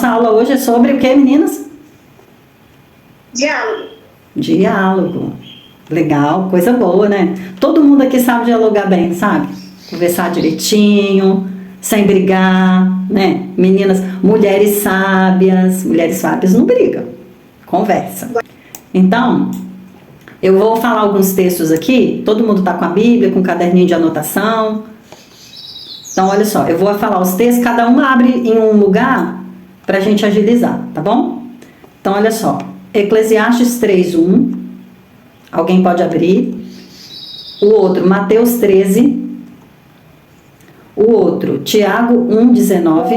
nossa aula hoje é sobre o que, meninas? Diálogo. Diálogo. Legal, coisa boa, né? Todo mundo aqui sabe dialogar bem, sabe? Conversar direitinho, sem brigar, né? Meninas, mulheres sábias não brigam, conversa. Então, eu vou falar alguns textos aqui, todo mundo tá com a Bíblia, com um caderninho de anotação. Então, olha só, eu vou falar os textos, cada um abre em um lugar pra gente agilizar, tá bom? Então, olha só, Eclesiastes 3:1, alguém pode abrir. O outro, Mateus 13. O outro, Tiago 1:19.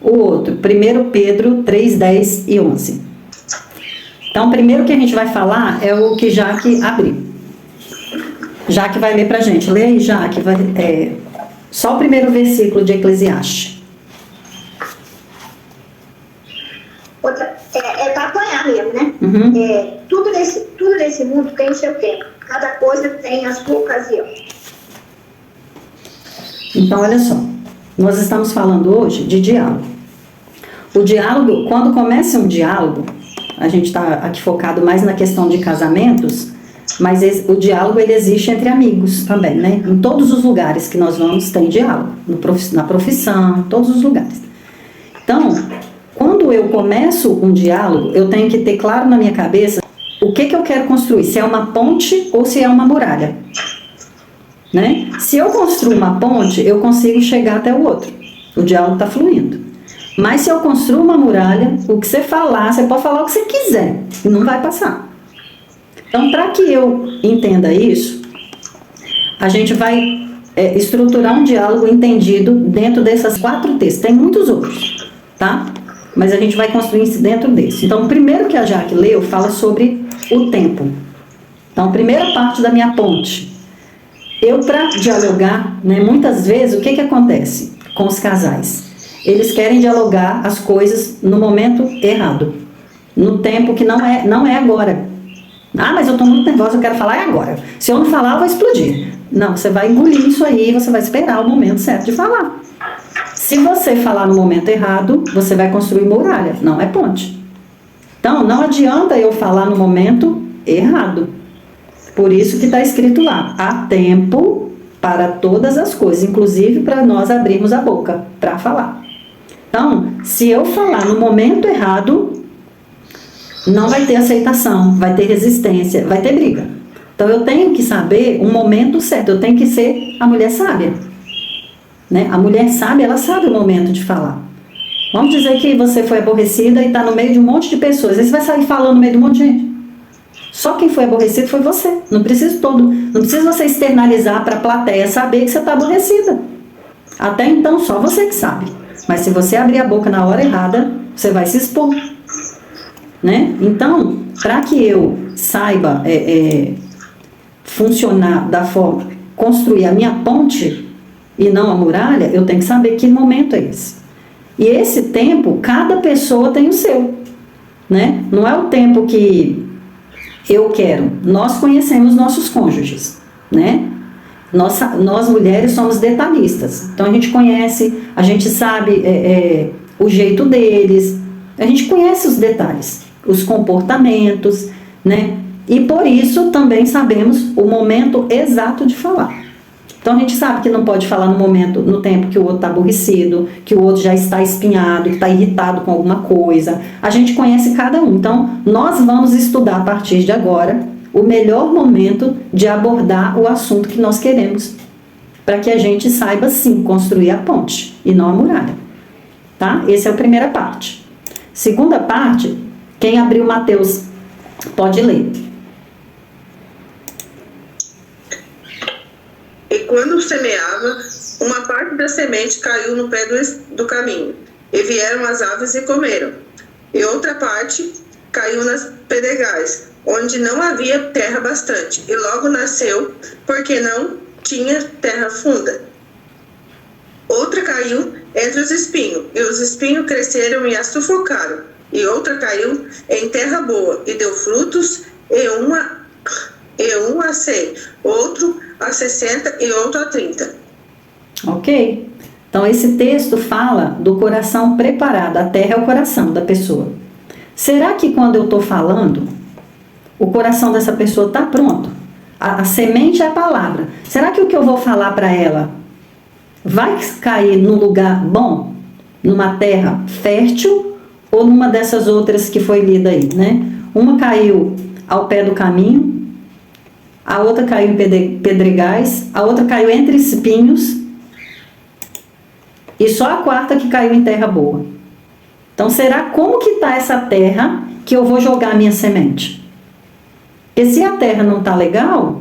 O outro, 1 Pedro 3:10 e 11. Então, o primeiro que a gente vai falar é o que Jaque abriu. Jaque vai ler pra gente. Lê aí, Jaque. Só o primeiro versículo de Eclesiastes. É para apanhar mesmo, né? Uhum. Tudo nesse mundo tem o seu tempo. Cada coisa tem a sua ocasião. Então, olha só. Nós estamos falando hoje de diálogo. O diálogo, quando começa um diálogo, a gente está aqui focado mais na questão de casamentos, mas o diálogo ele existe entre amigos também, né? Em todos os lugares que nós vamos tem diálogo. Na profissão, em todos os lugares. Então, quando eu começo um diálogo, eu tenho que ter claro na minha cabeça o que eu quero construir, se é uma ponte ou se é uma muralha, né? Se eu construo uma ponte, eu consigo chegar até o outro, o diálogo está fluindo. Mas se eu construo uma muralha, o que você falar, você pode falar o que você quiser, e não vai passar. Então, para que eu entenda isso, a gente vai estruturar um diálogo entendido dentro dessas 4 textos, tem muitos outros, tá? Mas a gente vai construir isso dentro desse. Então, o primeiro que a Jaque leu fala sobre o tempo. Então, a primeira parte da minha ponte. Eu, para dialogar, né, muitas vezes, o que acontece com os casais? Eles querem dialogar as coisas no momento errado. No tempo que não é agora. Ah, mas eu estou muito nervosa, eu quero falar agora. Se eu não falar, eu vou explodir. Não, você vai engolir isso aí, você vai esperar o momento certo de falar. Se você falar no momento errado, você vai construir muralha, não é ponte. Então, não adianta eu falar no momento errado. Por isso que está escrito lá, há tempo para todas as coisas, inclusive para nós abrirmos a boca para falar. Então, se eu falar no momento errado, não vai ter aceitação, vai ter resistência, vai ter briga. Então, eu tenho que saber o momento certo, eu tenho que ser a mulher sábia. Né? A mulher sábia, ela sabe o momento de falar. Vamos dizer que você foi aborrecida e está no meio de um monte de pessoas. Aí você vai sair falando no meio de um monte de gente. Só quem foi aborrecido foi você. Não precisa você externalizar para a plateia saber que você está aborrecida. Até então, só você que sabe. Mas se você abrir a boca na hora errada, você vai se expor. Né? Então, para que eu saiba funcionar da forma, construir a minha ponte e não a muralha, eu tenho que saber que momento é esse. E esse tempo, cada pessoa tem o seu. Né? Não é o tempo que eu quero. Nós conhecemos nossos cônjuges. Né? Nós mulheres somos detalhistas. Então a gente conhece, a gente sabe o jeito deles, a gente conhece os detalhes, os comportamentos, né? E por isso também sabemos o momento exato de falar. Então a gente sabe que não pode falar no tempo que o outro está aborrecido, que o outro já está espinhado, que está irritado com alguma coisa. A gente conhece cada um. Então nós vamos estudar a partir de agora o melhor momento de abordar o assunto que nós queremos, para que a gente saiba sim construir a ponte e não a muralha. Tá? Essa é a primeira parte. Segunda parte, quem abriu Mateus pode ler. E quando semeava, uma parte da semente caiu no pé do caminho, e vieram as aves e comeram. E outra parte caiu nas pedregais, onde não havia terra bastante, e logo nasceu, porque não tinha terra funda. Outra caiu entre os espinhos, e os espinhos cresceram e a sufocaram. E outra caiu em terra boa, e deu frutos, e um a 100, outro a 60 e outro a 30. Ok? Então, esse texto fala do coração preparado. A terra é o coração da pessoa. Será que quando eu estou falando, o coração dessa pessoa está pronto? A semente é a palavra. Será que o que eu vou falar para ela vai cair num lugar bom? Numa terra fértil? Ou numa dessas outras que foi lida aí, né? Uma caiu ao pé do caminho, a outra caiu em pedregais, a outra caiu entre espinhos, e só a quarta que caiu em terra boa. Então, será como que está essa terra que eu vou jogar a minha semente? Porque se a terra não está legal,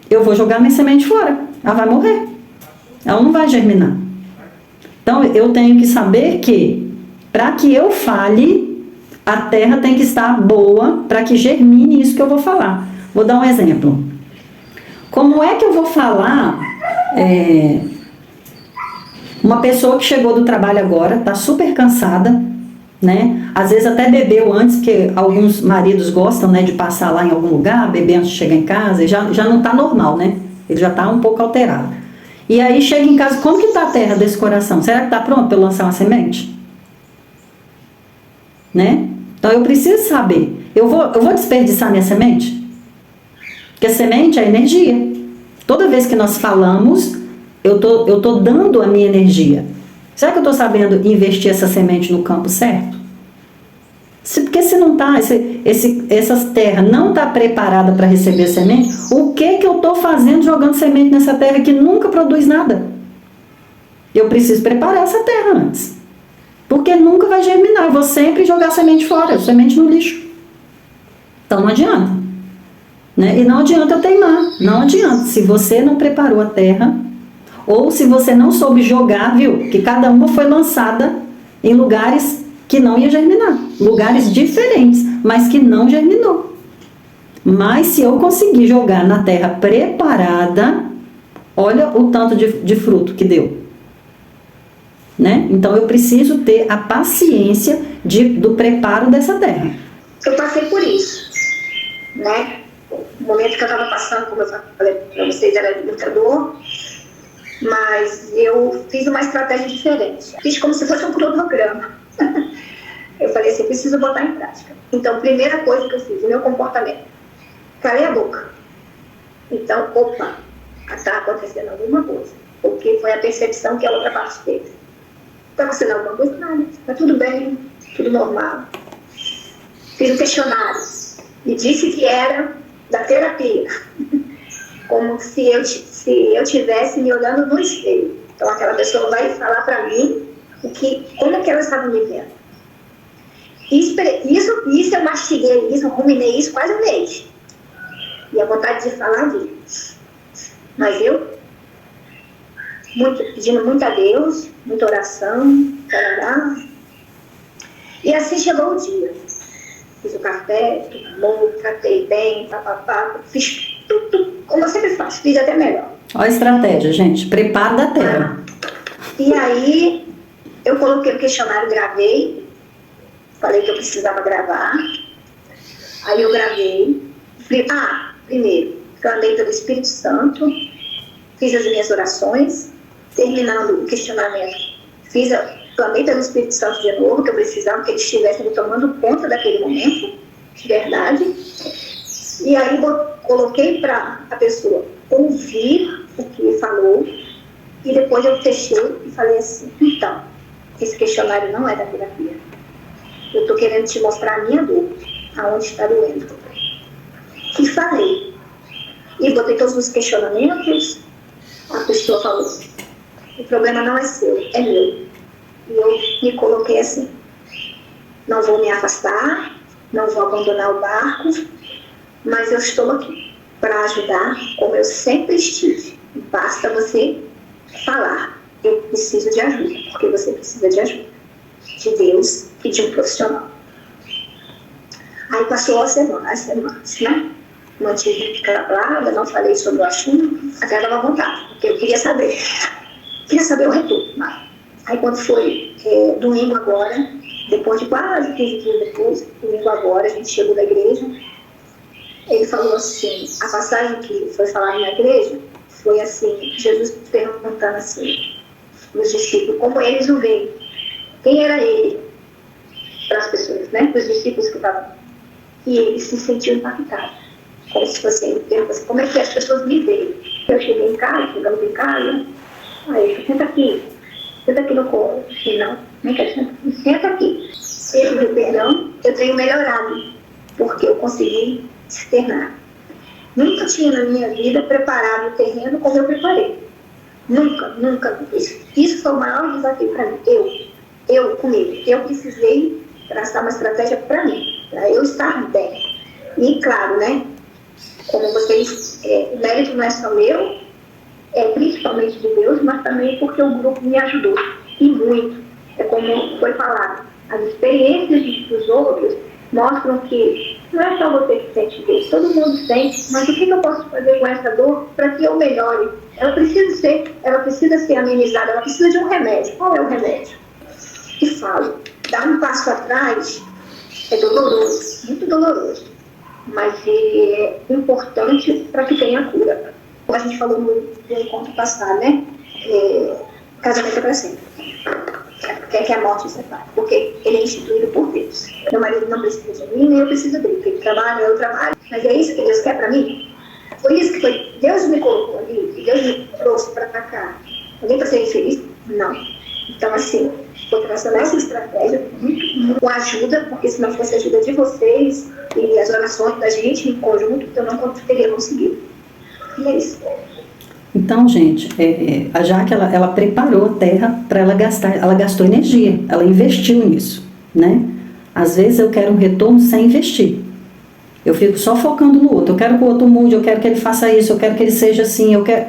eu vou jogar minha semente fora. Ela vai morrer. Ela não vai germinar. Então, eu tenho que saber que, para que eu fale, a terra tem que estar boa para que germine isso que eu vou falar. Vou dar um exemplo. Como é que eu vou falar... Uma pessoa que chegou do trabalho agora, está super cansada, né? Às vezes até bebeu antes, porque alguns maridos gostam, né, de passar lá em algum lugar, beber antes de chegar em casa, e já não está normal, né? Ele já está um pouco alterado. E aí chega em casa, como que está a terra desse coração? Será que está pronto para eu lançar uma semente? Né? Então eu preciso saber, eu vou desperdiçar minha semente? Porque a semente é energia. Toda vez que nós falamos... Eu tô dando a minha energia. Será que eu estou sabendo investir essa semente no campo certo? Porque se não está, essa terra não está preparada para receber semente, o que eu estou fazendo jogando semente nessa terra que nunca produz nada? Eu preciso preparar essa terra antes. Porque nunca vai germinar. Eu vou sempre jogar semente fora, semente no lixo. Então não adianta. Né? E não adianta eu teimar. Não adianta. Se você não preparou a terra... Ou se você não soube jogar, viu? Que cada uma foi lançada em lugares que não ia germinar. Lugares diferentes, mas que não germinou. Mas se eu conseguir jogar na terra preparada, olha o tanto de fruto que deu. Né? Então eu preciso ter a paciência do preparo dessa terra. Eu passei por isso. Né? O momento que eu estava passando, como eu falei para vocês, era de muita dor. Mas eu fiz uma estratégia diferente. Fiz como se fosse um cronograma. Eu falei assim, preciso botar em prática. Então, primeira coisa que eu fiz, o meu comportamento. Calei a boca. Então, opa, está acontecendo alguma coisa. Porque foi a percepção que a outra parte teve. Está acontecendo alguma coisa? Não, está tudo bem, tudo normal. Fiz um questionário. E disse que era da terapia. Como se eu estivesse me olhando no espelho. Então, aquela pessoa vai falar para mim como que ela estava me vendo. Isso eu mastiguei, eu ruminei isso quase um mês. E a vontade de falar veio. Mas eu, pedindo muito a Deus, muita oração, tarará. E assim chegou o dia. Fiz o café, tomou, tratei bem, papapá, fiz tudo como eu sempre faço, fiz até melhor. Olha a estratégia, gente, preparo da terra. E aí, eu coloquei o questionário, gravei, falei que eu precisava gravar, aí eu gravei, primeiro, clamei pelo Espírito Santo, fiz as minhas orações, terminando o questionamento, clamei pelo Espírito Santo de novo, que eu precisava que ele estivesse me tomando conta daquele momento, de verdade. E aí coloquei para a pessoa ouvir o que ele falou, e depois eu fechei e falei assim, então, esse questionário não é da terapia. Eu estou querendo te mostrar a minha dor, aonde está doendo. E falei. E botei todos os questionamentos, a pessoa falou, o problema não é seu, é meu. E eu me coloquei assim, não vou me afastar, não vou abandonar o barco, mas eu estou aqui para ajudar como eu sempre estive. Basta você falar, eu preciso de ajuda, porque você precisa de ajuda, de Deus e de um profissional. Aí passou as semanas, né? Mantive calada, não falei sobre o assunto, até dava vontade, porque eu queria saber o retorno. Aí quando foi domingo agora, depois de quase 15 dias depois, domingo agora, a gente chegou da igreja, ele falou assim, a passagem que foi falada na igreja, foi assim, Jesus perguntando assim, nos discípulos, como eles o veem. Quem era ele para as pessoas, né? Para os discípulos que estavam. E eles se sentiam impactados. Como se fosse, como é que as pessoas me veem? Eu cheguei em casa, chegamos em casa, aí senta aqui no colo. Não, nem quero, senta aqui. Esse meu perdão, eu tenho melhorado, porque eu consegui externar. Nunca tinha na minha vida preparado o terreno como eu preparei. Nunca. Isso foi o maior desafio para mim. Eu comigo. Eu precisei traçar uma estratégia para mim, para eu estar bem. E claro, né? Como vocês, o mérito não é só meu, é principalmente de Deus, mas também porque o grupo me ajudou. E muito. É como foi falado. As experiências dos outros mostram que não é só você que sente dor, todo mundo sente, mas o que eu posso fazer com essa dor para que eu melhore? Ela precisa ser amenizada, ela precisa de um remédio. Qual é o remédio? E falo, dar um passo atrás é doloroso, muito doloroso, mas é importante para que tenha cura. Como a gente falou no encontro passado, né? Casamento é para sempre. Quer que a morte separe, porque ele é instituído por Deus. Meu marido não precisa de mim, nem eu preciso dele, porque ele trabalha, eu trabalho. Mas é isso que Deus quer para mim? Foi isso que foi. Deus me colocou ali, Deus me trouxe para cá. Alguém para ser infeliz? Não. Então, assim, vou traçando essa estratégia com ajuda, porque se não fosse a ajuda de vocês e as orações da gente em conjunto, eu não teria conseguido. E é isso. Então, gente, a Jaque, ela preparou a terra para ela gastar, ela gastou energia, ela investiu nisso, né? Às vezes eu quero um retorno sem investir. Eu fico só focando no outro, eu quero que o outro mude, eu quero que ele faça isso, eu quero que ele seja assim, eu quero...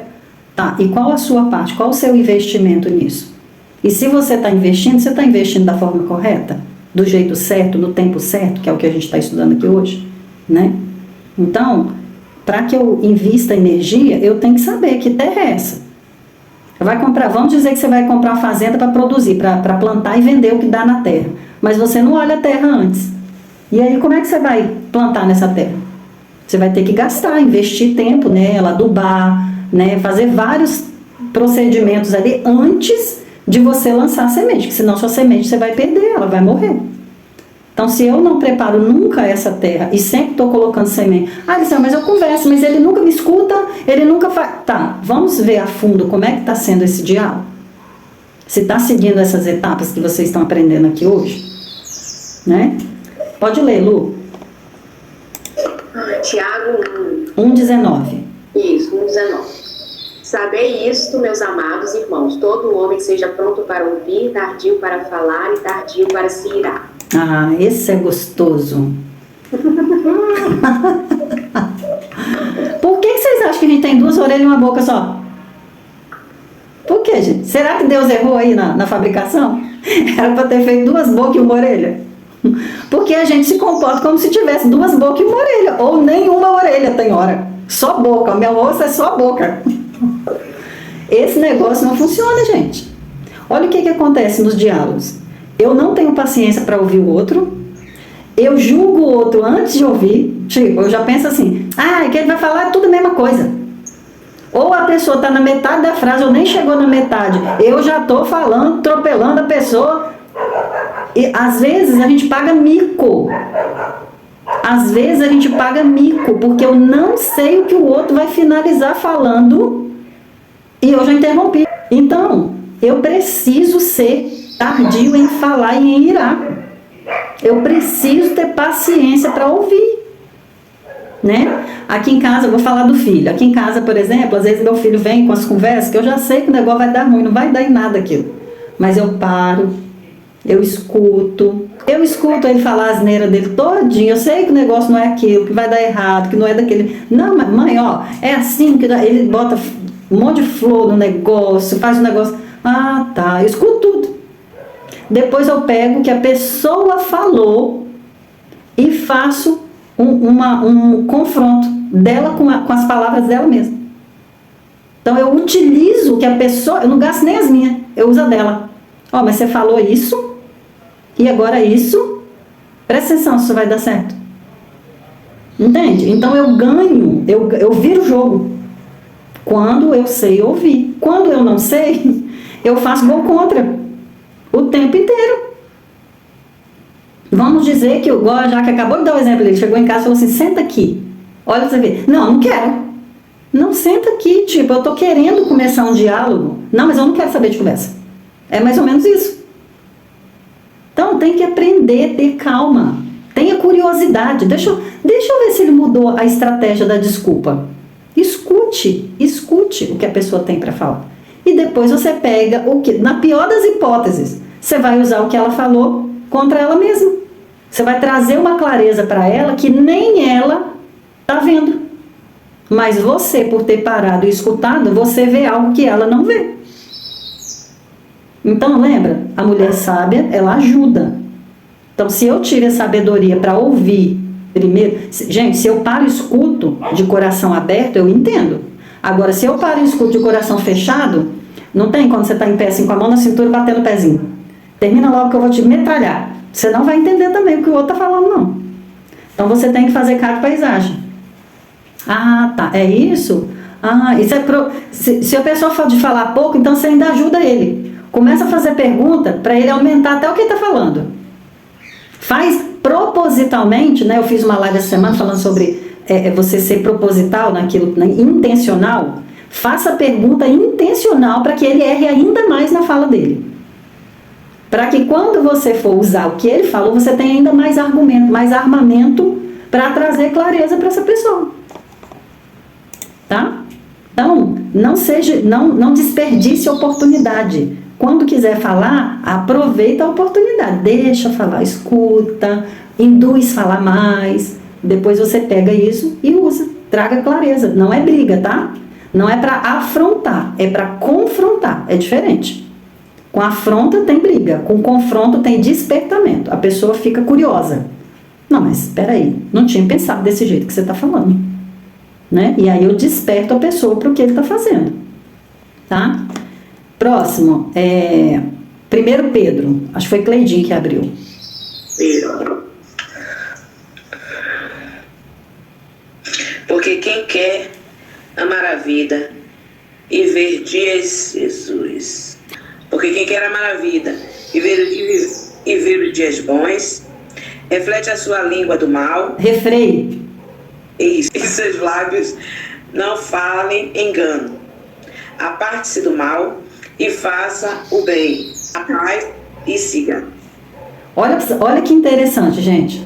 Tá, e qual a sua parte? Qual o seu investimento nisso? E se você está investindo da forma correta? Do jeito certo, no tempo certo, que é o que a gente está estudando aqui hoje, né? Então... para que eu invista energia, eu tenho que saber que terra é essa. Vai comprar, vamos dizer que você vai comprar uma fazenda para produzir, para plantar e vender o que dá na terra. Mas você não olha a terra antes. E aí, como é que você vai plantar nessa terra? Você vai ter que gastar, investir tempo nela, adubar, né, fazer vários procedimentos ali antes de você lançar a semente, porque senão sua semente você vai perder, ela vai morrer. Então, se eu não preparo nunca essa terra e sempre estou colocando semente, mas eu converso, mas ele nunca me escuta, ele nunca faz... Tá, vamos ver a fundo como é que está sendo esse diálogo? Se está seguindo essas etapas que vocês estão aprendendo aqui hoje, né? Pode ler, Lu. Tiago 1,19. Isso, 1,19. Sabei isto, meus amados irmãos, todo homem que seja pronto para ouvir, tardio para falar e tardio para se irar. Ah, esse é gostoso. Por que vocês acham que a gente tem duas orelhas e uma boca só? Por que, gente? Será que Deus errou aí na fabricação? Era para ter feito duas bocas e uma orelha? Porque a gente se comporta como se tivesse duas bocas e uma orelha. Ou nenhuma orelha tem hora. Só boca. O meu osso é só boca. Esse negócio não funciona, gente. Olha o que acontece nos diálogos. Eu não tenho paciência para ouvir o outro. Eu julgo o outro antes de ouvir. Tipo, eu já penso assim, que ele vai falar tudo a mesma coisa. Ou a pessoa está na metade da frase, ou nem chegou na metade. Eu já estou falando, atropelando a pessoa. E às vezes a gente paga mico. Às vezes a gente paga mico, porque eu não sei o que o outro vai finalizar falando e eu já interrompi. Então, eu preciso ser tardio em falar e em irar. Eu preciso ter paciência para ouvir, né? Aqui em casa, eu vou falar do filho. Aqui em casa, por exemplo, às vezes meu filho vem com as conversas que eu já sei que o negócio vai dar ruim, não vai dar em nada aquilo. Mas eu paro, eu escuto ele falar a asneira dele todinho. Eu sei que o negócio não é aquilo, que vai dar errado, que não é daquele... Não, mas mãe, é assim que ele bota um monte de flor no negócio, faz o negócio... Ah, tá, eu escuto tudo. Depois eu pego o que a pessoa falou e faço um confronto dela com as palavras dela mesma. Então eu utilizo o que a pessoa... Eu não gasto nem as minhas, eu uso a dela. Mas você falou isso e agora isso. Presta atenção se isso vai dar certo. Entende? Então eu ganho, eu viro o jogo. Quando eu sei ouvir. Quando eu não sei... Eu faço gol contra o tempo inteiro. Vamos dizer que igual a Jaque acabou de dar o exemplo, ele chegou em casa e falou assim, senta aqui, olha pra você ver. Não quero. Não, senta aqui, tipo, eu tô querendo começar um diálogo. Não, mas eu não quero saber de conversa. É mais ou menos isso. Então tem que aprender a ter calma. Tenha curiosidade. Deixa eu ver se ele mudou a estratégia da desculpa. Escute o que a pessoa tem para falar. E depois você pega o que, na pior das hipóteses, você vai usar o que ela falou contra ela mesma. Você vai trazer uma clareza para ela que nem ela tá vendo. Mas você, por ter parado e escutado, você vê algo que ela não vê. Então, lembra? A mulher sábia, ela ajuda. Então, se eu tive a sabedoria para ouvir primeiro... Gente, se eu paro e escuto de coração aberto, eu entendo. Agora, se eu paro e escuto de coração fechado, não tem quando você está em pé assim, com a mão na cintura, batendo o pezinho. Termina logo que eu vou te metralhar. Você não vai entender também o que o outro está falando, não. Então, você tem que fazer cara de paisagem. Ah, tá. É isso? Ah, isso é se a pessoa for de falar pouco, então você ainda ajuda ele. Começa a fazer pergunta para ele aumentar até o que ele está falando. Faz propositalmente, né? Eu fiz uma live essa semana falando sobre você ser proposital naquilo, né? Intencional. Faça pergunta intencional para que ele erre ainda mais na fala dele. Para que quando você for usar o que ele falou, você tenha ainda mais argumento, mais armamento para trazer clareza para essa pessoa. Tá? Então, não desperdice a oportunidade. Quando quiser falar, aproveita a oportunidade. Deixa falar, escuta, induz falar mais. Depois você pega isso e usa. Traga clareza. Não é briga, tá? Não é para afrontar, é para confrontar. É diferente. Com afronta tem briga, com confronto tem despertamento. A pessoa fica curiosa. Não, mas espera aí, não tinha pensado desse jeito que você está falando. Né? E aí eu desperto a pessoa para o que ele está fazendo. Tá? Próximo, 1 Pedro, acho que foi Cleidinho que abriu. Porque quem quer amar a vida e ver dias, Jesus. Porque quem quer amar a vida e ver os dias bons, reflete a sua língua do mal. Refreie. Isso, e seus lábios não falem engano. Aparte-se do mal e faça o bem. A paz e siga. Olha que interessante, gente.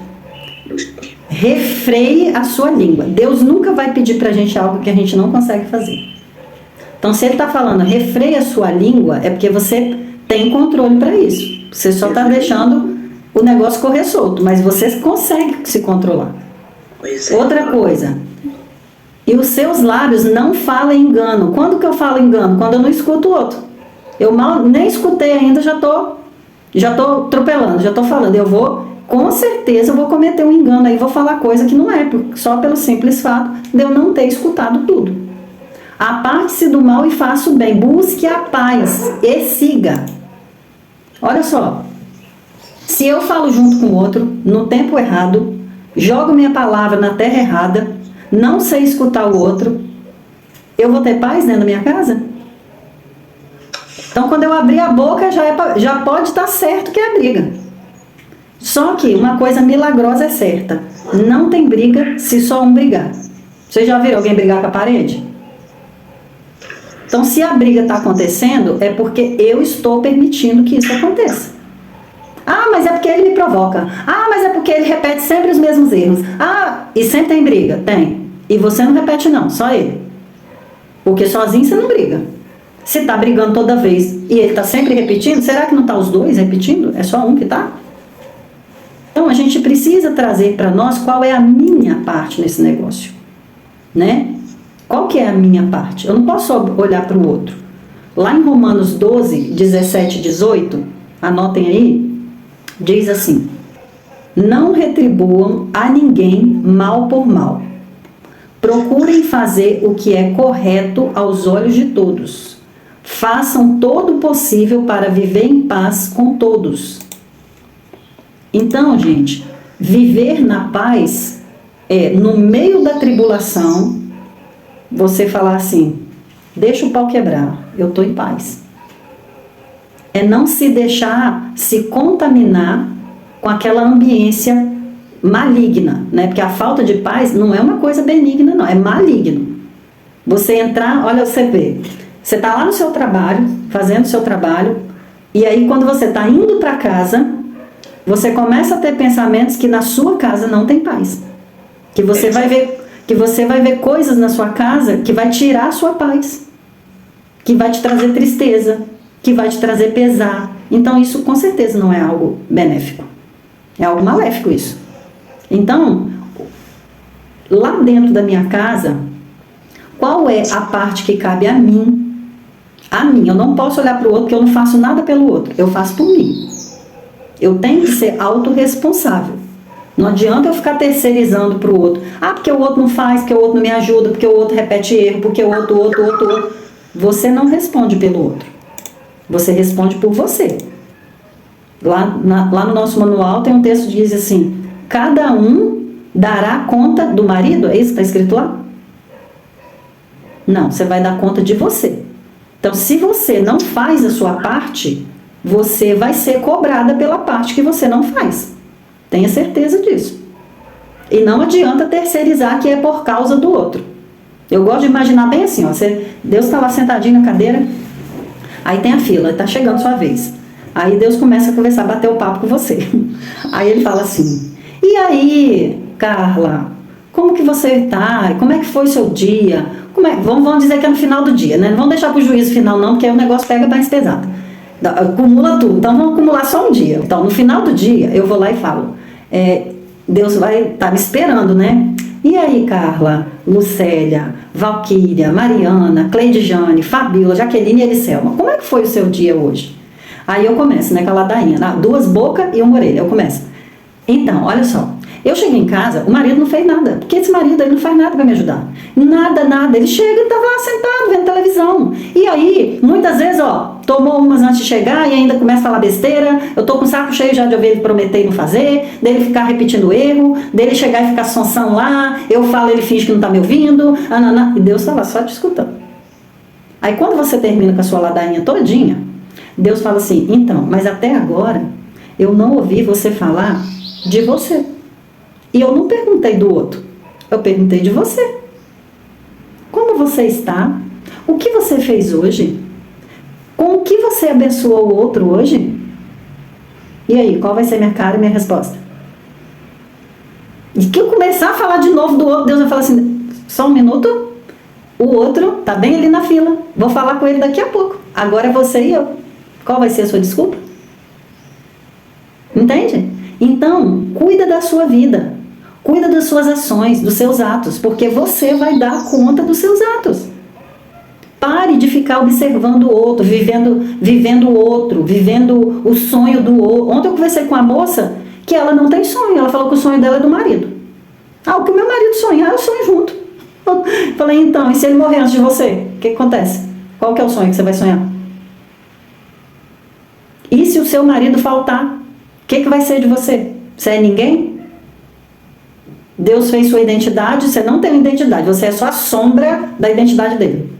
Refreie a sua língua. Deus nunca vai pedir pra gente algo que a gente não consegue fazer. Então, se ele está falando refreie a sua língua, é porque você tem controle para isso. Você só está deixando o negócio correr solto, mas você consegue se controlar. Outra coisa, e os seus lábios não falam engano. Quando que eu falo engano? Quando eu não escuto o outro. Eu mal nem escutei ainda, já tô atropelando, já tô falando. Com certeza eu vou cometer um engano aí, vou falar coisa que não é, só pelo simples fato de eu não ter escutado tudo. Aparte-se do mal e faça o bem. Busque a paz e siga. Olha só. Se eu falo junto com o outro, no tempo errado, jogo minha palavra na terra errada, não sei escutar o outro, eu vou ter paz dentro da minha casa? Então, quando eu abrir a boca, já pode estar certo que é briga. Só que uma coisa milagrosa é certa. Não tem briga se só um brigar. Vocês já viram alguém brigar com a parede? Então, se a briga está acontecendo, é porque eu estou permitindo que isso aconteça. Ah, mas é porque ele me provoca. Ah, mas é porque ele repete sempre os mesmos erros. Ah, e sempre tem briga? Tem. E você não repete não, só ele. Porque sozinho você não briga. Se está brigando toda vez e ele está sempre repetindo, será que não está os dois repetindo? É só um que está? Então, a gente precisa trazer para nós qual é a minha parte nesse negócio. Né? Qual que é a minha parte? Eu não posso só olhar para o outro. Lá em Romanos 12, 17 e 18, anotem aí, diz assim: não retribuam a ninguém mal por mal. Procurem fazer o que é correto aos olhos de todos. Façam todo o possível para viver em paz com todos. Então, gente, viver na paz é, no meio da tribulação, você falar assim, deixa o pau quebrar, eu estou em paz. É não se deixar se contaminar com aquela ambiência maligna, né? Porque a falta de paz não é uma coisa benigna, não, é maligno. Você entrar, olha, você vê, você está lá no seu trabalho, fazendo o seu trabalho, e aí quando você está indo para casa, você começa a ter pensamentos que na sua casa não tem paz. Que você vai ver coisas na sua casa que vai tirar a sua paz, que vai te trazer tristeza, que vai te trazer pesar. Então isso com certeza não é algo benéfico. É algo maléfico isso. Então, lá dentro da minha casa, qual é a parte que cabe a mim? A mim. Eu não posso olhar para o outro porque eu não faço nada pelo outro. Eu faço por mim. Eu tenho que ser autorresponsável. Não adianta eu ficar terceirizando para o outro. Ah, porque o outro não faz, porque o outro não me ajuda, porque o outro repete erro, porque o outro. Você não responde pelo outro. Você responde por você. Lá no nosso manual tem um texto que diz assim: cada um dará conta do marido. É isso que está escrito lá? Não, você vai dar conta de você. Então, se você não faz a sua parte, você vai ser cobrada pela parte que você não faz. Tenha certeza disso. E não adianta terceirizar que é por causa do outro. Eu gosto de imaginar bem assim, ó, Deus está lá sentadinho na cadeira, aí tem a fila, está chegando sua vez. Aí Deus começa a conversar, bater o papo com você. Aí ele fala assim: e aí, Carla, como que você está? Como é que foi o seu dia? Vamos dizer que é no final do dia, né? Não vamos deixar para o juízo final não, porque aí o negócio pega mais pesado. Acumula tudo, então vamos acumular só um dia. Então no final do dia eu vou lá e falo: Deus vai estar me esperando, né? E aí, Carla, Lucélia, Valquíria, Mariana, Cleide Jane, Fabíola, Jaqueline e Eliselma, como é que foi o seu dia hoje? Aí eu começo, né, com a ladainha, 2 bocas e uma orelha. Eu começo: então, olha só, eu cheguei em casa, o marido não fez nada, porque esse marido ele não faz nada para me ajudar. Nada. Ele chega e estava lá sentado vendo televisão. E aí, muitas vezes, tomou umas antes de chegar e ainda começa a falar besteira. Eu tô com o saco cheio já de ouvir ele prometer e não fazer, dele ficar repetindo erro, dele chegar e ficar sonsão lá, eu falo, ele finge que não tá me ouvindo, e Deus tá lá só te escutando. Aí quando você termina com a sua ladainha todinha, Deus fala assim: então, mas até agora eu não ouvi você falar de você. E eu não perguntei do outro, eu perguntei de você. Como você está? O que você fez hoje? Com o que você abençoou o outro hoje? E aí, qual vai ser minha cara e minha resposta? E que eu começar a falar de novo do outro, Deus vai falar assim: só um minuto, o outro tá bem ali na fila, vou falar com ele daqui a pouco, agora é você e eu. Qual vai ser a sua desculpa? Entende? Então, cuida da sua vida, cuida das suas ações, dos seus atos, porque você vai dar conta dos seus atos. Pare de ficar observando o outro, vivendo o outro, vivendo o sonho do outro. Ontem eu conversei com uma moça que ela não tem sonho, ela falou que o sonho dela é do marido. O que o meu marido sonhar, eu sonho junto. Falei: então, e se ele morrer antes de você? O que acontece? Qual que é o sonho que você vai sonhar? E se o seu marido faltar? O que vai ser de você? Você é ninguém? Deus fez sua identidade, você não tem uma identidade, você é só a sombra da identidade dele.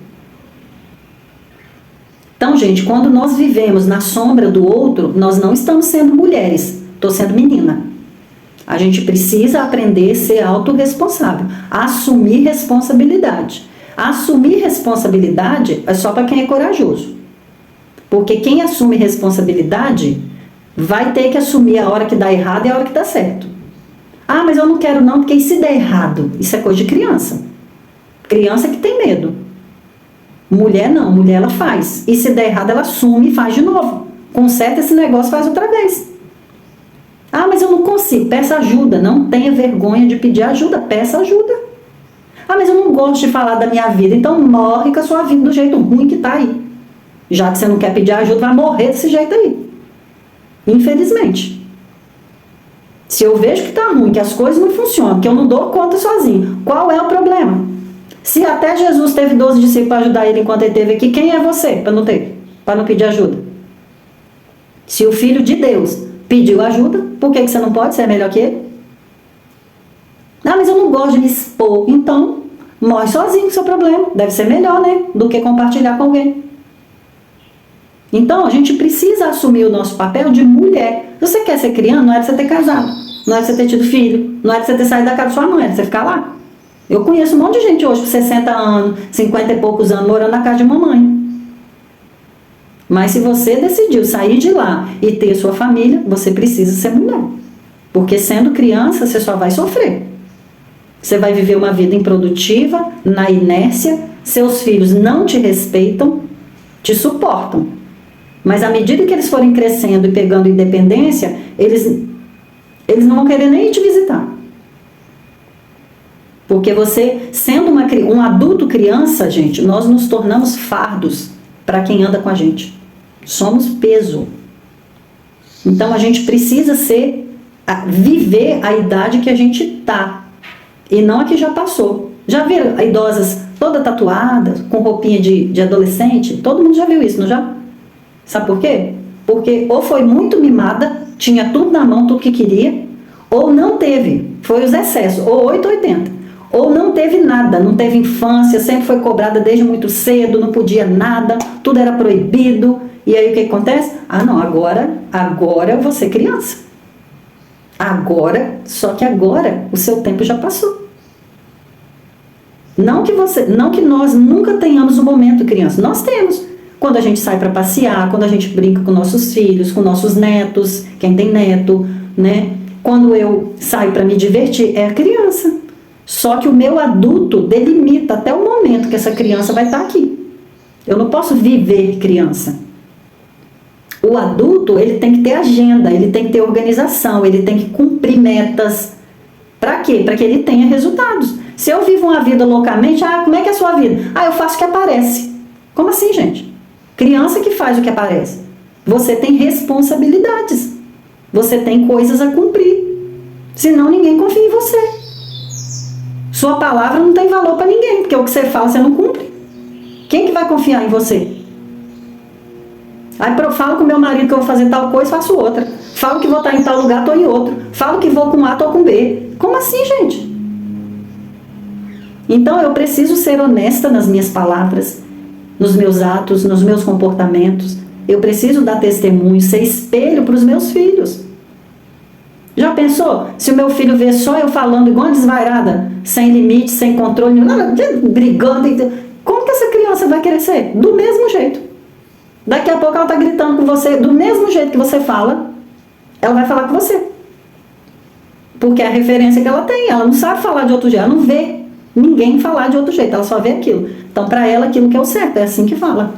Então, gente, quando nós vivemos na sombra do outro, nós não estamos sendo mulheres, estou sendo menina. A gente precisa aprender a ser autorresponsável, assumir responsabilidade. Assumir responsabilidade é só para quem é corajoso. Porque quem assume responsabilidade vai ter que assumir a hora que dá errado e a hora que dá certo. Mas eu não quero não, porque e se der errado? Isso é coisa de criança. Criança que tem medo. Mulher não, mulher ela faz. E se der errado, ela assume e faz de novo. Conserta esse negócio, faz outra vez. Mas eu não consigo, peça ajuda. Não tenha vergonha de pedir ajuda, peça ajuda. Mas eu não gosto de falar da minha vida. Então morre com a sua vida do jeito ruim que tá aí. Já que você não quer pedir ajuda, vai morrer desse jeito aí. Infelizmente. Se eu vejo que tá ruim, que as coisas não funcionam, que eu não dou conta sozinho, qual é o problema? Se até Jesus teve 12 discípulos para ajudar ele enquanto ele esteve aqui, quem é você para não pedir ajuda? Se o Filho de Deus pediu ajuda, por que você não pode? Você é melhor que ele? Mas eu não gosto de me expor. Então, morre sozinho com o seu problema. Deve ser melhor, né? Do que compartilhar com alguém. Então, a gente precisa assumir o nosso papel de mulher. Se você quer ser criança, não é pra você ter casado, não é pra você ter tido filho, não é pra você ter saído da casa da sua mãe, é pra você ficar lá. Eu conheço um monte de gente hoje com 60 anos, 50 e poucos anos, morando na casa de mamãe. Mas se você decidiu sair de lá e ter sua família, você precisa ser mulher. Porque sendo criança, você só vai sofrer. Você vai viver uma vida improdutiva, na inércia, seus filhos não te respeitam, te suportam. Mas à medida que eles forem crescendo e pegando independência, eles não vão querer nem te visitar. Porque você, sendo um adulto criança, gente, nós nos tornamos fardos para quem anda com a gente. Somos peso. Então a gente precisa viver a idade que a gente tá e não a que já passou. Já viram idosas toda tatuada, com roupinha de adolescente? Todo mundo já viu isso, não já? Sabe por quê? Porque ou foi muito mimada, tinha tudo na mão, tudo que queria, ou não teve, foi os excessos, ou 8 ou 80. Ou não teve nada, não teve infância, sempre foi cobrada desde muito cedo, não podia nada, tudo era proibido. E aí o que acontece? Ah não, agora eu vou ser criança. Só que agora o seu tempo já passou. Não que nós nunca tenhamos um momento criança, nós temos. Quando a gente sai para passear, quando a gente brinca com nossos filhos, com nossos netos, quem tem neto, né? Quando eu saio para me divertir, é a criança. Só que o meu adulto delimita até o momento que essa criança vai estar aqui. Eu não posso viver criança. O adulto, ele tem que ter agenda, ele tem que ter organização, ele tem que cumprir metas. Para quê? Para que ele tenha resultados. Se eu vivo uma vida loucamente, como é que é a sua vida? Eu faço o que aparece. Como assim, gente? Criança que faz o que aparece. Você tem responsabilidades. Você tem coisas a cumprir. Senão ninguém confia em você. Sua palavra não tem valor para ninguém, porque o que você fala você não cumpre. Quem que vai confiar em você? Aí eu falo com meu marido que eu vou fazer tal coisa, faço outra. Falo que vou estar em tal lugar, estou em outro. Falo que vou com A, estou com B. Como assim, gente? Então eu preciso ser honesta nas minhas palavras, nos meus atos, nos meus comportamentos. Eu preciso dar testemunho, ser espelho para os meus filhos. Já pensou? Se o meu filho vê só eu falando igual uma desvairada, sem limite, sem controle, brigando, como que essa criança vai crescer? Do mesmo jeito. Daqui a pouco ela está gritando com você, do mesmo jeito que você fala, ela vai falar com você. Porque é a referência que ela tem, ela não sabe falar de outro jeito, ela não vê ninguém falar de outro jeito, ela só vê aquilo. Então, para ela, aquilo que é o certo, é assim que fala.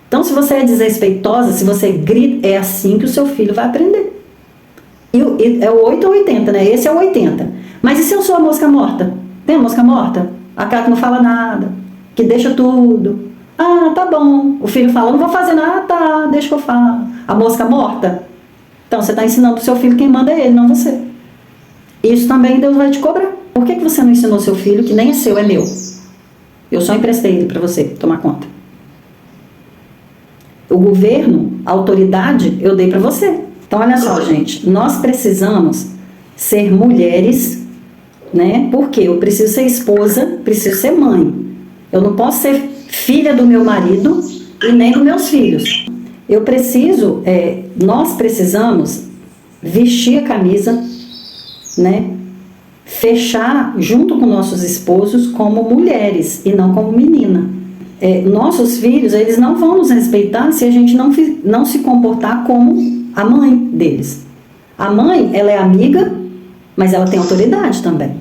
Então, se você é desrespeitosa, se você grita, é assim que o seu filho vai aprender. E é o 8 ou 80, né? Esse é o 80. Mas e se eu sou a mosca morta? Tem a mosca morta? Aquela que não fala nada, que deixa tudo. Tá bom. O filho fala, não vou fazer nada, tá, deixa que eu falo. A mosca morta? Então, você está ensinando o seu filho quem manda é ele, não você. Isso também Deus vai te cobrar. Por que você não ensinou seu filho, que nem é seu, é meu? Eu só emprestei ele para você tomar conta. O governo, a autoridade, eu dei para você. Então, olha só, gente, nós precisamos ser mulheres, né? Porque eu preciso ser esposa, preciso ser mãe. Eu não posso ser filha do meu marido e nem dos meus filhos. Nós precisamos vestir a camisa, né? Fechar junto com nossos esposos como mulheres e não como menina. Nossos filhos, eles não vão nos respeitar se a gente não se comportar como a mãe deles. A mãe, ela é amiga, mas ela tem autoridade também.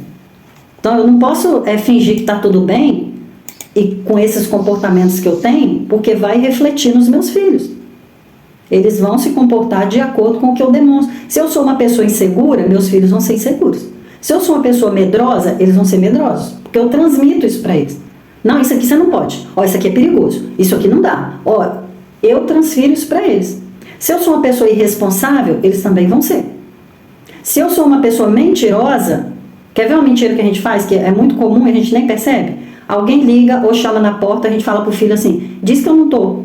Então eu não posso fingir que está tudo bem e com esses comportamentos que eu tenho, porque vai refletir nos meus filhos. Eles vão se comportar de acordo com o que eu demonstro. Se eu sou uma pessoa insegura, meus filhos vão ser inseguros. Se eu sou uma pessoa medrosa, eles vão ser medrosos, porque eu transmito isso para eles. Não, isso aqui você não pode. Isso aqui é perigoso. Isso aqui não dá. Eu transfiro isso para eles. Se eu sou uma pessoa irresponsável, eles também vão ser. Se eu sou uma pessoa mentirosa, quer ver uma mentira que a gente faz, que é muito comum e a gente nem percebe? Alguém liga ou chama na porta, a gente fala pro filho assim, diz que eu não tô.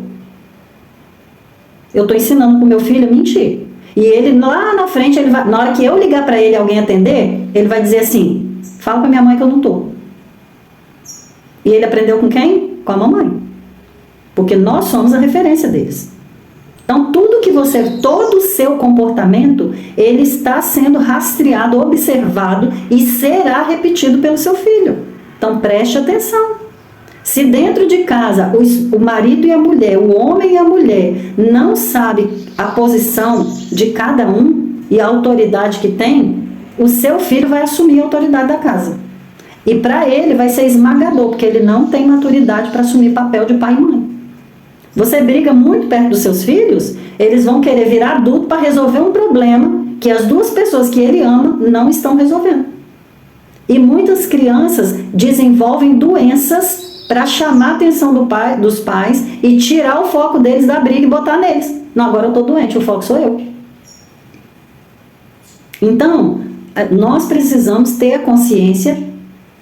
Eu tô ensinando pro meu filho a mentir. E ele lá na frente, na hora que eu ligar para ele e alguém atender, ele vai dizer assim, fala pra minha mãe que eu não tô. E ele aprendeu com quem? Com a mamãe. porque nós somos a referência deles. Então, todo o seu comportamento, ele está sendo rastreado, observado e será repetido pelo seu filho. Então, preste atenção. Se dentro de casa o marido e a mulher, o homem e a mulher, não sabem a posição de cada um e a autoridade que tem, o seu filho vai assumir a autoridade da casa. E para ele vai ser esmagador, porque ele não tem maturidade para assumir papel de pai e mãe. Você briga muito perto dos seus filhos, eles vão querer virar adulto para resolver um problema que as duas pessoas que ele ama não estão resolvendo. E muitas crianças desenvolvem doenças para chamar a atenção dos pais e tirar o foco deles da briga e botar neles. Não, agora eu estou doente, o foco sou eu. Então, nós precisamos ter a consciência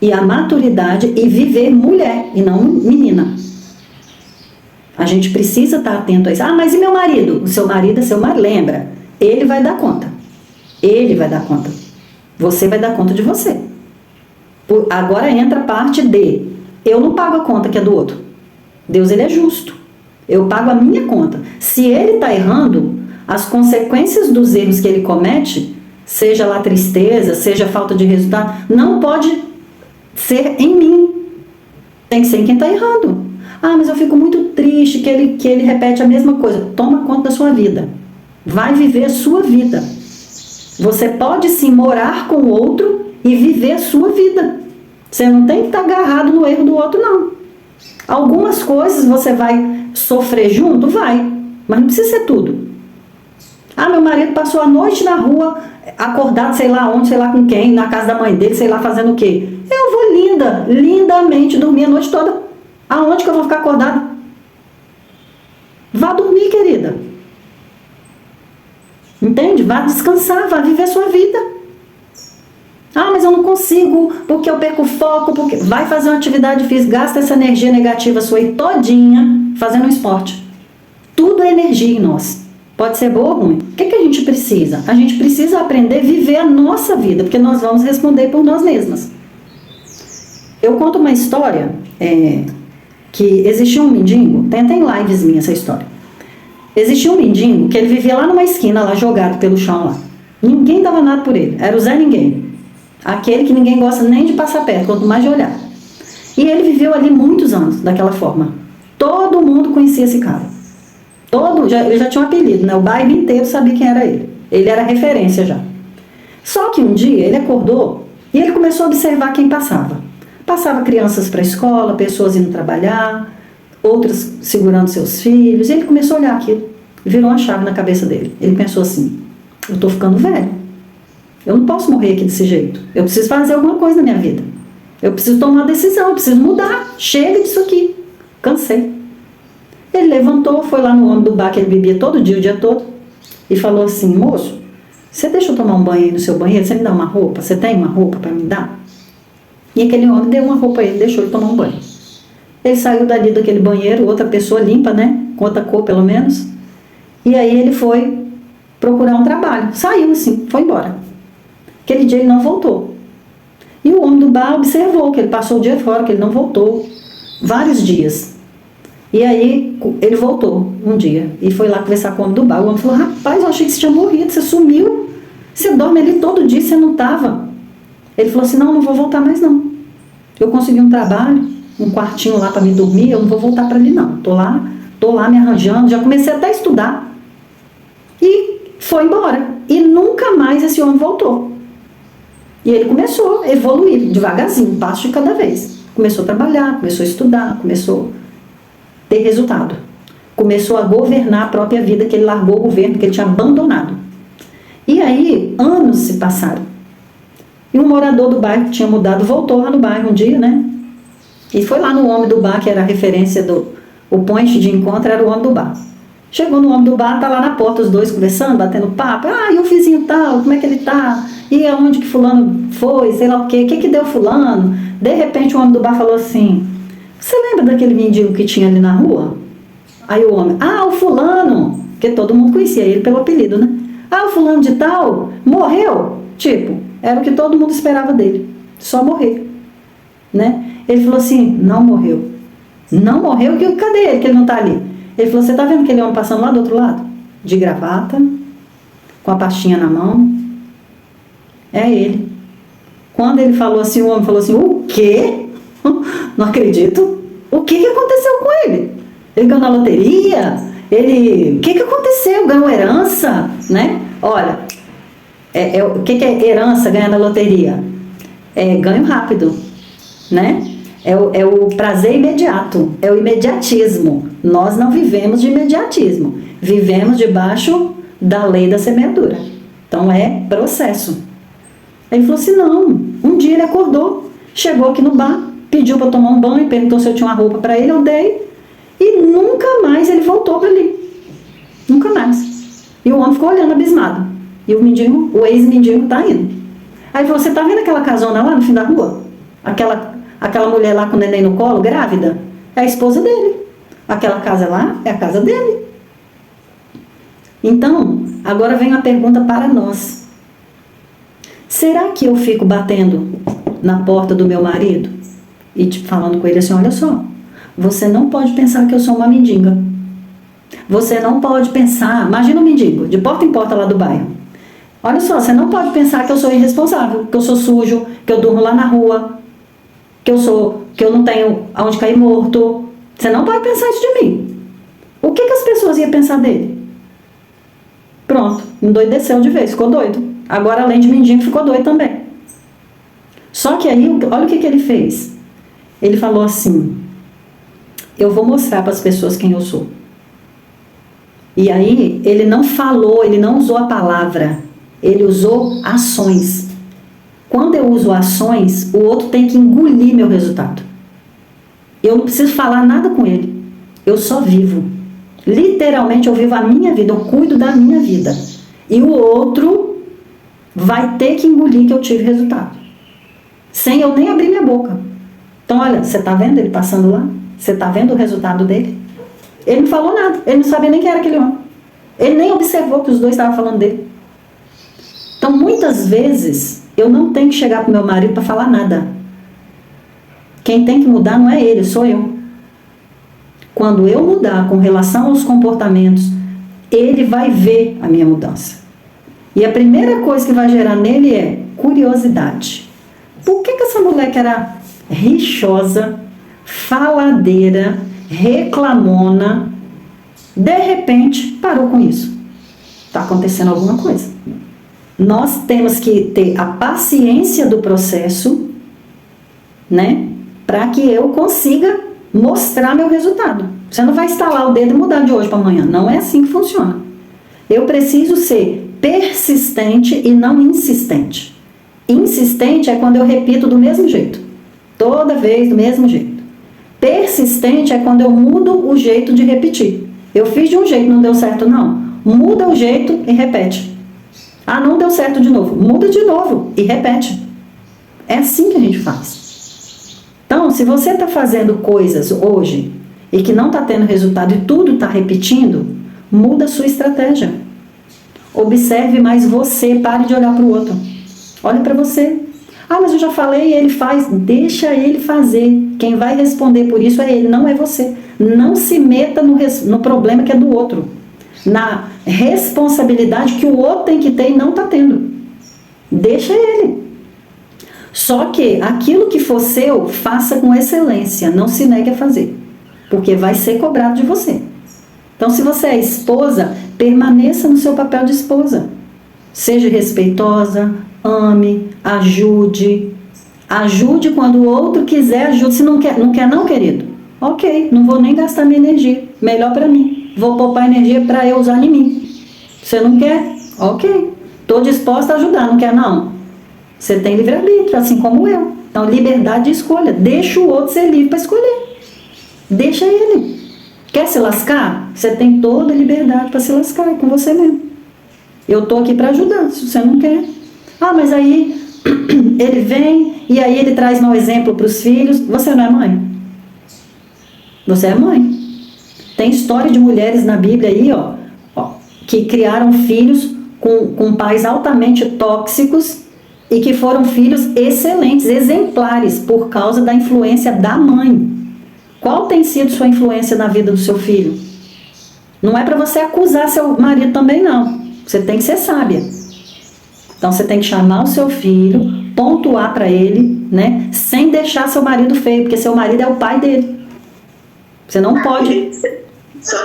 e a maturidade e viver mulher e não menina. A gente precisa estar atento a isso. Ah, mas e meu marido? O seu marido é seu marido, lembra? Ele vai dar conta. Ele vai dar conta. Você vai dar conta de você. Agora entra a parte de eu não pago a conta que é do outro. Deus, ele é justo. Eu pago a minha conta. Se ele está errando, as consequências dos erros que ele comete, seja lá tristeza, seja falta de resultado, não pode ser em mim. Tem que ser em quem está errando. Ah, mas eu fico muito triste que ele repete a mesma coisa. Toma conta da sua vida. Vai viver a sua vida. Você pode sim morar com o outro e viver a sua vida. Você não tem que estar agarrado no erro do outro, não. Algumas coisas você vai sofrer junto? Vai. Mas não precisa ser tudo. Ah, meu marido passou a noite na rua, acordado sei lá onde, sei lá com quem, na casa da mãe dele, sei lá fazendo o quê. Eu vou lindamente dormir a noite toda. Aonde que eu vou ficar acordada? Vá dormir, querida. Entende? Vá descansar, vá viver a sua vida. Ah, mas eu não consigo, porque eu perco o foco, porque... Vai fazer uma atividade física, gasta essa energia negativa sua aí todinha fazendo um esporte. Tudo é energia em nós. Pode ser boa ou ruim. O que a gente precisa? A gente precisa aprender a viver a nossa vida, porque nós vamos responder por nós mesmas. Eu conto uma história... que existia um mendigo, tem até em lives minha essa história. Existia um mendigo que ele vivia lá numa esquina, lá jogado pelo chão lá. Ninguém dava nada por ele, era o Zé Ninguém. Aquele que ninguém gosta nem de passar perto, quanto mais de olhar. E ele viveu ali muitos anos, daquela forma. Todo mundo conhecia esse cara. Ele já tinha um apelido, né? O bairro inteiro sabia quem era ele. Ele era referência já. Só que um dia ele acordou e ele começou a observar quem passava. Passava crianças para a escola, pessoas indo trabalhar, outras segurando seus filhos. E ele começou a olhar aquilo. Virou uma chave na cabeça dele. Ele pensou assim, eu estou ficando velho. Eu não posso morrer aqui desse jeito. Eu preciso fazer alguma coisa na minha vida. Eu preciso tomar uma decisão, eu preciso mudar. Chega disso aqui. Cansei. Ele levantou, foi lá no homem do bar que ele bebia todo dia, o dia todo, e falou assim, moço, você deixa eu tomar um banho aí no seu banheiro? Você me dá uma roupa? Você tem uma roupa para me dar? E aquele homem deu uma roupa a ele, deixou ele tomar um banho. Ele saiu dali daquele banheiro, outra pessoa limpa, né? Com outra cor, pelo menos. E aí ele foi procurar um trabalho. Saiu assim, foi embora. Aquele dia ele não voltou. E o homem do bar observou que ele passou o dia fora, que ele não voltou. Vários dias. E aí ele voltou um dia e foi lá conversar com o homem do bar. O homem falou, rapaz, eu achei que você tinha morrido, você sumiu. Você dorme ali todo dia, você não estava. Ele falou assim, não vou voltar mais não. Eu consegui um trabalho, um quartinho lá para me dormir, eu não vou voltar para ali não. Tô lá me arranjando, já comecei até a estudar. E foi embora. E nunca mais esse homem voltou. E ele começou a evoluir devagarzinho, um passo de cada vez. Começou a trabalhar, começou a estudar, começou a ter resultado. Começou a governar a própria vida, que ele largou o governo, que ele tinha abandonado. E aí, anos se passaram. E um morador do bairro que tinha mudado voltou lá no bairro um dia, né? E foi lá no homem do bar, que era a referência o point de encontro era o homem do bar. Chegou no homem do bar, tá lá na porta os dois conversando, batendo papo. Ah, e o vizinho tal, como é que ele tá? E aonde que fulano foi, sei lá o quê, o que deu fulano? De repente o homem do bar falou assim, você lembra daquele mendigo que tinha ali na rua? Aí o homem, o fulano, porque todo mundo conhecia ele pelo apelido, né? O fulano de tal, morreu? Tipo, era o que todo mundo esperava dele, só morrer, né? Ele falou assim, não morreu. Não morreu? Cadê ele que ele não está ali? Ele falou, você está vendo aquele homem passando lá do outro lado? De gravata, com a pastinha na mão. É ele. Quando ele falou assim, o homem falou assim, o quê? Não acredito. O que aconteceu com ele? Ele ganhou na loteria? O que aconteceu? Ganhou herança? Né? Olha, o que é herança, ganhar na loteria? É ganho rápido, né? É o prazer imediato, é o imediatismo. Nós não vivemos de imediatismo, vivemos debaixo da lei da semeadura. Então é processo. Ele falou assim, não, um dia ele acordou, chegou aqui no bar, pediu para tomar um banho, perguntou se eu tinha uma roupa para ele, eu dei, e nunca mais ele voltou para ali. Nunca mais. E o homem ficou olhando abismado. E o ex-mendigo tá indo. Aí ele falou, você tá vendo aquela casona lá no fim da rua? Aquela mulher lá com o neném no colo, grávida? É a esposa dele. Aquela casa lá é a casa dele. Então, agora vem a pergunta para nós. Será que eu fico batendo na porta do meu marido e falando com ele assim, olha só, você não pode pensar que eu sou uma mendiga. Você não pode pensar, imagina um mendigo, de porta em porta lá do bairro. Olha só, você não pode pensar que eu sou irresponsável, que eu sou sujo, que eu durmo lá na rua, que eu não tenho aonde cair morto. Você não pode pensar isso de mim. O que as pessoas iam pensar dele? Pronto, endoideceu de vez, ficou doido. Agora, além de mendigo, ficou doido também. Só que aí, olha o que ele fez. Ele falou assim, eu vou mostrar para as pessoas quem eu sou. E aí, ele não falou, ele não usou a palavra, ele usou ações. Quando eu uso ações, o outro tem que engolir meu resultado. Eu não preciso falar nada com ele. Eu só vivo. Literalmente, eu vivo a minha vida, eu cuido da minha vida. E o outro vai ter que engolir que eu tive resultado. Sem eu nem abrir minha boca. Então, olha, você está vendo ele passando lá? Você está vendo o resultado dele? Ele não falou nada. Ele não sabia nem quem era aquele homem. Ele nem observou que os dois estavam falando dele. Então, muitas vezes, eu não tenho que chegar para o meu marido para falar nada. Quem tem que mudar não é ele, sou eu. Quando eu mudar com relação aos comportamentos, ele vai ver a minha mudança. E a primeira coisa que vai gerar nele é curiosidade. Por que essa mulher que era rixosa, faladeira, reclamona, de repente parou com isso? Está acontecendo alguma coisa. Nós temos que ter a paciência do processo, né? Para que eu consiga mostrar meu resultado. Você não vai estalar o dedo e mudar de hoje para amanhã. Não é assim que funciona. Eu preciso ser persistente e não insistente. Insistente é quando eu repito do mesmo jeito. Toda vez do mesmo jeito. Persistente é quando eu mudo o jeito de repetir. Eu fiz de um jeito, não deu certo não. Muda o jeito e repete. Ah, não deu certo de novo. Muda de novo e repete. É assim que a gente faz. Então, se você está fazendo coisas hoje e que não está tendo resultado e tudo está repetindo, muda a sua estratégia. Observe mais você, pare de olhar para o outro. Olha para você. Ah, mas eu já falei e ele faz. Deixa ele fazer. Quem vai responder por isso é ele, não é você. Não se meta no problema que é do outro. Na responsabilidade que o outro tem que ter e não está tendo. Deixa ele. Só que aquilo que for seu, faça com excelência. Não se negue a fazer. Porque vai ser cobrado de você. Então, se você é esposa, permaneça no seu papel de esposa. Seja respeitosa, ame, ajude. Ajude quando o outro quiser, ajude. Se não quer não, querido? Ok, não vou nem gastar minha energia. Melhor para mim. Vou poupar energia para eu usar em mim. Você não quer? Ok. Estou disposta a ajudar, não quer não? Você tem livre-arbítrio, assim como eu. Então, liberdade de escolha. Deixa o outro ser livre para escolher. Deixa ele. Quer se lascar? Você tem toda a liberdade para se lascar, é com você mesmo. Eu estou aqui para ajudar, se você não quer. Ah, mas aí ele vem e aí ele traz mau exemplo para os filhos. Você não é mãe? Você é mãe. Tem história de mulheres na Bíblia aí, que criaram filhos com pais altamente tóxicos e que foram filhos excelentes, exemplares, por causa da influência da mãe. Qual tem sido sua influência na vida do seu filho? Não é para você acusar seu marido também, não. Você tem que ser sábia. Então, você tem que chamar o seu filho, pontuar para ele, né? Sem deixar seu marido feio, porque seu marido é o pai dele. Você não pode... Só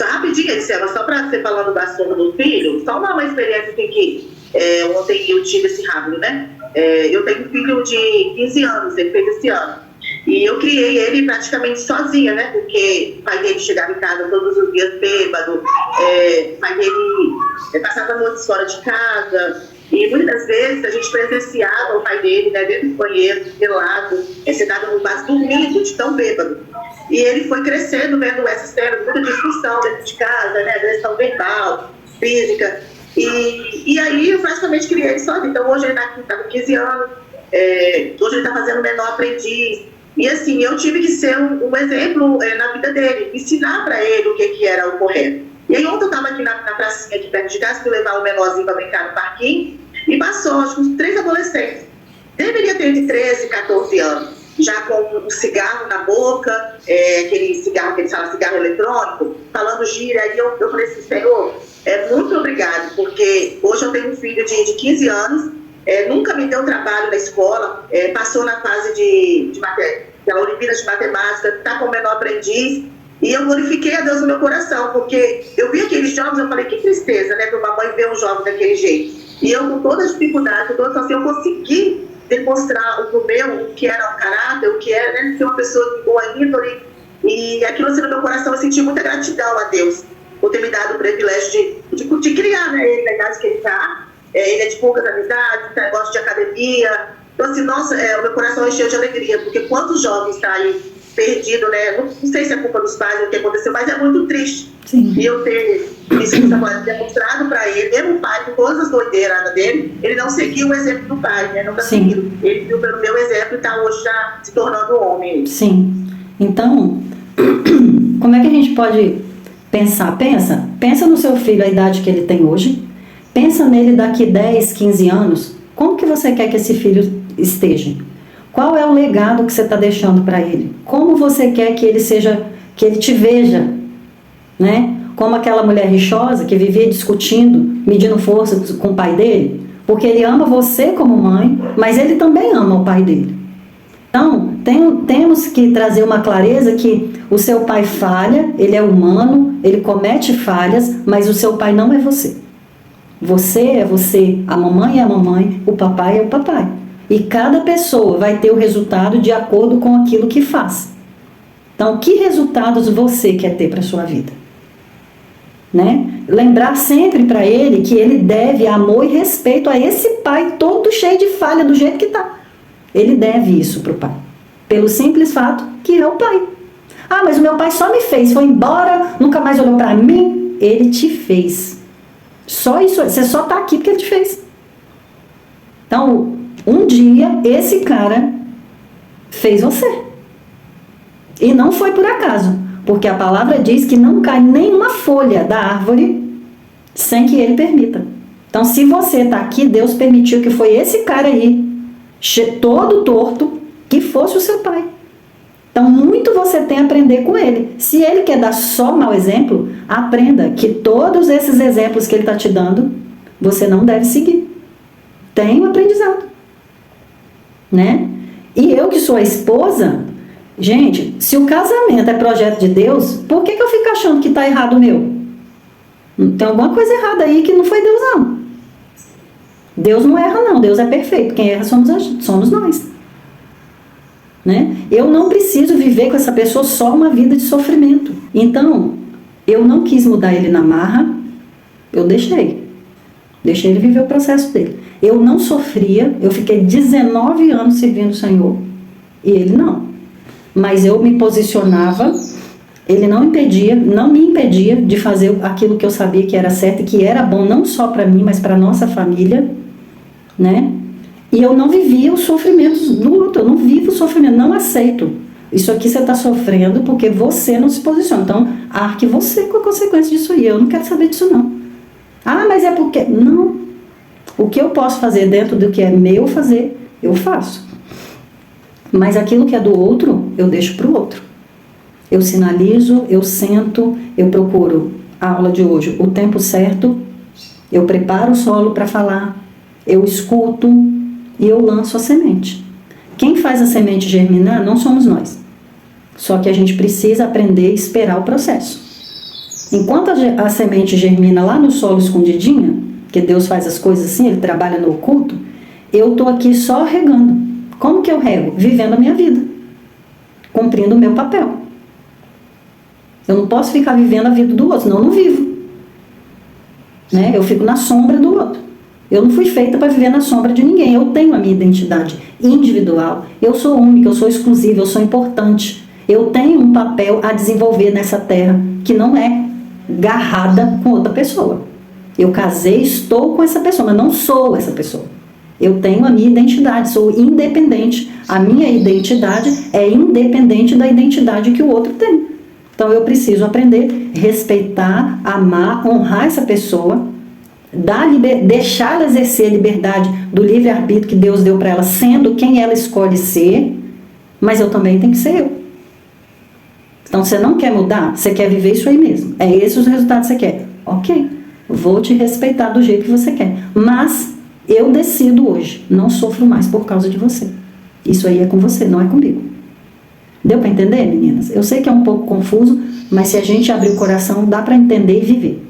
rapidinho, Elisema, só para você falando da sombra do filho, só uma experiência assim que ontem eu tive esse rápido, né? Eu tenho um filho de 15 anos, ele fez esse ano. E eu criei ele praticamente sozinha, né? Porque o pai dele chegava em casa todos os dias bêbado, o pai dele passava noites fora de casa. E muitas vezes a gente presenciava o pai dele, né, dentro do banheiro, pelado, sentado no vaso, dormindo de tão bêbado. E ele foi crescendo, vendo essa cena, muita discussão dentro de casa, né, agressão verbal, física. E aí eu praticamente criei ele sozinho. Então hoje ele está com 15 anos, hoje ele está fazendo menor aprendiz. E assim, eu tive que ser um exemplo na vida dele, ensinar para ele o que era o correto. E aí ontem eu estava aqui na pracinha aqui perto de casa, fui levar o menorzinho para brincar no parquinho, e passou, acho que uns 3 adolescentes. Deveria ter de 13, 14 anos, já com um cigarro na boca, aquele cigarro que eles falam, cigarro eletrônico, falando gíria. Aí eu falei assim, Senhor, muito obrigado, porque hoje eu tenho um filho de 15 anos, nunca me deu trabalho na escola, passou na fase da Olimpíada de Matemática, está com o menor aprendiz. E eu glorifiquei a Deus no meu coração, porque eu vi aqueles jovens, eu falei, que tristeza, né, para uma mãe ver um jovem daquele jeito. E eu, com toda a dificuldade, assim, eu consegui demonstrar o meu, o que era o caráter, o que era, né, ser uma pessoa de boa índole. E aquilo assim no meu coração, eu senti muita gratidão a Deus por ter me dado o privilégio de criar, né, ele na idade que ele está. Ele é de poucas amizades, gosta de academia. Então, assim, nossa, o meu coração encheu de alegria, porque quantos jovens estão aí perdido, né? Não sei se é culpa dos pais ou o que aconteceu, mas é muito triste. Sim. E eu ter isso demonstrado para ele, mesmo o pai, com todas as doideiradas dele, ele não seguiu o exemplo do pai, né? Nunca seguiu. Ele viu pelo meu exemplo e está hoje já se tornando homem. Sim. Então, como é que a gente pode pensar? Pensa no seu filho, a idade que ele tem hoje. Pensa nele daqui 10, 15 anos. Como que você quer que esse filho esteja? Qual é o legado que você está deixando para ele? Como você quer que ele seja, que ele te veja, né? Como aquela mulher rixosa que vivia discutindo, medindo força com o pai dele, porque ele ama você como mãe, mas ele também ama o pai dele. Então, temos que trazer uma clareza que o seu pai falha, ele é humano, ele comete falhas, mas o seu pai não é você. Você é você, a mamãe é a mamãe, o papai é o papai. E cada pessoa vai ter o resultado de acordo com aquilo que faz. Então, que resultados você quer ter para a sua vida? Né? Lembrar sempre para ele que ele deve amor e respeito a esse pai todo cheio de falha do jeito que está. Ele deve isso para o pai. Pelo simples fato que é o pai. Ah, mas o meu pai só me fez, foi embora, nunca mais olhou para mim. Ele te fez. Só isso, você só está aqui porque ele te fez. Então, um dia, esse cara fez você. E não foi por acaso. Porque a palavra diz que não cai nenhuma folha da árvore sem que ele permita. Então, se você está aqui, Deus permitiu que foi esse cara aí, todo torto, que fosse o seu pai. Então, muito você tem a aprender com ele. Se ele quer dar só mau exemplo, aprenda que todos esses exemplos que ele está te dando, você não deve seguir. Tem um aprendizado. Né? E eu que sou a esposa, gente, se o casamento é projeto de Deus, por que eu fico achando que está errado o meu? Tem alguma coisa errada aí que não foi Deus, não. Deus não erra, não. Deus é perfeito. Quem erra somos nós. Né? Eu não preciso viver com essa pessoa só uma vida de sofrimento. Então, eu não quis mudar ele na marra, eu deixei ele viver o processo dele. Eu não sofria, eu fiquei 19 anos servindo o Senhor e ele não. Mas eu me posicionava, ele não me impedia de fazer aquilo que eu sabia que era certo e que era bom não só para mim, mas para nossa família, né? E eu não vivia os sofrimentos do outro, eu não vivo o sofrimento, não aceito. Isso aqui você está sofrendo porque você não se posiciona. Então, arque você com a consequência disso aí. Eu não quero saber disso, não. Ah, mas é porque... Não. O que eu posso fazer dentro do que é meu fazer, eu faço. Mas aquilo que é do outro, eu deixo para o outro. Eu sinalizo, eu sento, eu procuro a aula de hoje, o tempo certo, eu preparo o solo para falar, eu escuto e eu lanço a semente. Quem faz a semente germinar não somos nós. Só que a gente precisa aprender a esperar o processo. Enquanto a semente germina lá no solo escondidinha, que Deus faz as coisas assim, Ele trabalha no oculto, eu estou aqui só regando. Como que eu rego? Vivendo a minha vida. Cumprindo o meu papel. Eu não posso ficar vivendo a vida do outro, senão eu não vivo. Né? Eu fico na sombra do outro. Eu não fui feita para viver na sombra de ninguém. Eu tenho a minha identidade individual. Eu sou única, eu sou exclusiva, eu sou importante. Eu tenho um papel a desenvolver nessa terra que não é garrada com outra pessoa. Eu casei, estou com essa pessoa, mas não sou essa pessoa. Eu tenho a minha identidade, sou independente. A minha identidade é independente da identidade que o outro tem. Então eu preciso aprender, respeitar, amar, honrar essa pessoa, deixar ela exercer a liberdade do livre-arbítrio que Deus deu para ela, sendo quem ela escolhe ser, mas eu também tenho que ser eu. Então você não quer mudar, você quer viver isso aí mesmo. É esses os resultados que você quer. Ok, vou te respeitar do jeito que você quer. Mas eu decido hoje, não sofro mais por causa de você. Isso aí é com você, não é comigo. Deu para entender, meninas? Eu sei que é um pouco confuso, mas se a gente abrir o coração, dá para entender e viver.